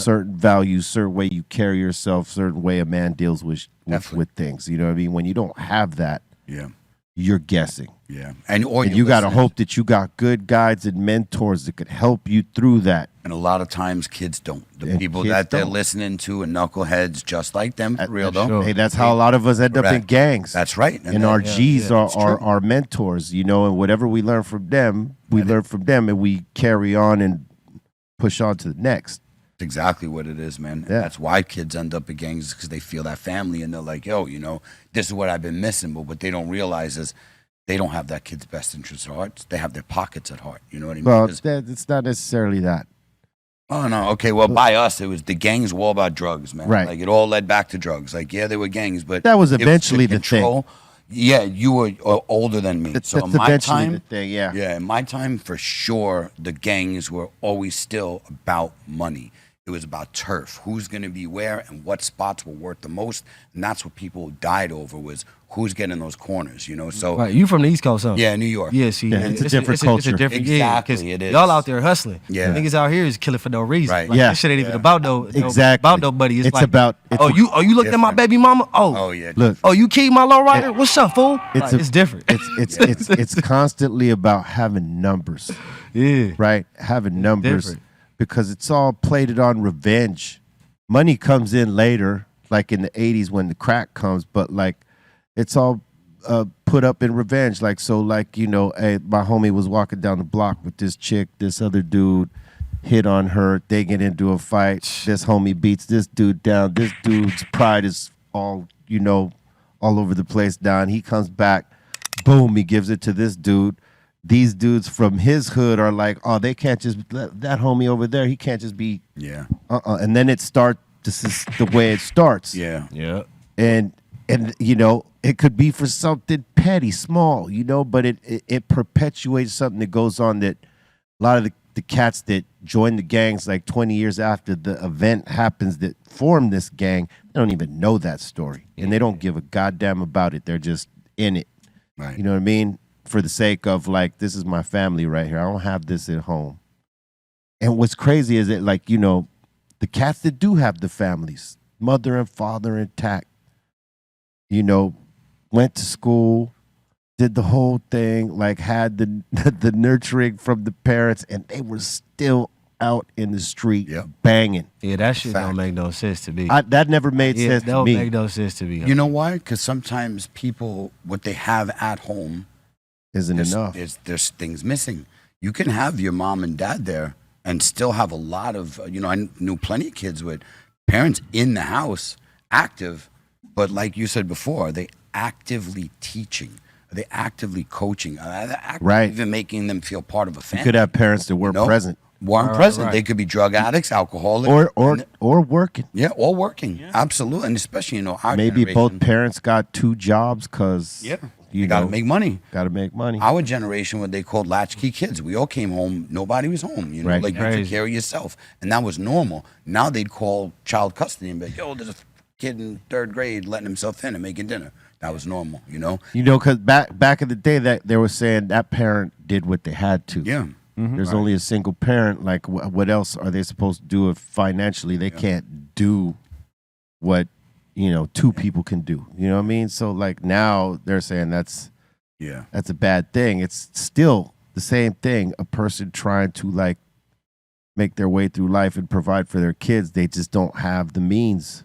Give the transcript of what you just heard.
certain values, certain way you carry yourself, certain way a man deals with things. You know what I mean? When you don't have that, you're guessing. Yeah. And you got to hope that you got good guides and mentors that could help you through that. And a lot of times kids don't. The people that they're listening to are knuckleheads just like them, for real though. Hey, that's how a lot of us end up in gangs. That's right. And our G's are our mentors, you know, and whatever we learn from them, we learn from them and we carry on and push on to the next. That's exactly what it is, man. Yeah. That's why kids end up in gangs, because they feel that family and they're like, yo, you know, this is what I've been missing. But what they don't realize is they don't have that kid's best interest at heart. They have their pockets at heart. You know what I mean? Well, it's not necessarily that. Oh, no. Okay, well, by us, it was the gangs were all about drugs, man. Right. Like, it all led back to drugs. Like, yeah, there were gangs, but that was eventually the thing. Yeah, you were older than me. That's in my time, the thing, yeah. Yeah, in my time, for sure, the gangs were always still about money. It was about turf. Who's going to be where and what spots were worth the most. And that's what people died over, was who's getting those corners, you know? So right, you from the East Coast, huh? Yeah, New York. Yeah, see, it's a different culture. It's a different, exactly, it is. Y'all out there hustling. Yeah. Niggas out here is killing for no reason. Right. Like, this shit ain't even about no nobody. It's like, about. You looked at my baby mama? Oh yeah. Look. Oh, you keyed my lowrider? What's up, fool? It's different. It's constantly about having numbers. Yeah. Right? Having numbers. Because it's all plated on revenge. Money comes in later, like in the 80s when the crack comes, but like it's all put up in revenge. Like, so like, you know, hey, my homie was walking down the block with this chick, this other dude hit on her, they get into a fight, this homie beats this dude down, this dude's pride is all, you know, all over the place down. He comes back, boom, he gives it to this dude. These dudes from his hood are like, oh, they can't just, that homie over there, he can't just be, and then this is the way it starts. Yeah. And you know, it could be for something petty, small, you know, but it perpetuates something that goes on, that a lot of the cats that join the gangs like 20 years after the event happens that form this gang, they don't even know that story. And they don't give a goddamn about it. They're just in it. Right. You know what I mean? For the sake of like, this is my family right here. I don't have this at home. And what's crazy is that, like, you know, the cats that do have the families, mother and father intact, you know, went to school, did the whole thing, like had the nurturing from the parents, and they were still out in the street banging. Yeah, that shit don't make no sense to me. That never made sense to me. That don't make no sense to me. You know why? Because sometimes people, what they have at home isn't enough. There's things missing. You can have your mom and dad there and still have a lot of, you know, I knew plenty of kids with parents in the house, active, but like you said before, are they actively teaching? Are they actively coaching? Are they actively even making them feel part of a family? You could have parents that weren't present. Present. They could be drug addicts, alcoholics. Or working. Yeah, or working. Yeah. Absolutely. And especially, you know, our maybe generation, both parents got 2 jobs because you got to make money. Got to make money. Our generation, what they called latchkey kids. We all came home. Nobody was home. You know, like you took care of yourself. And that was normal. Now they'd call child custody and be like, yo, there's a kid in 3rd grade letting himself in and making dinner. That was normal, you know? You know, because back in the day, that they were saying that parent did what they had to. Yeah. Mm-hmm. There's only a single parent. Like, what else are they supposed to do if financially they can't do what, you know, 2 people can do? You know what I mean? So, like, now they're saying that's a bad thing. It's still the same thing. A person trying to, like, make their way through life and provide for their kids, they just don't have the means.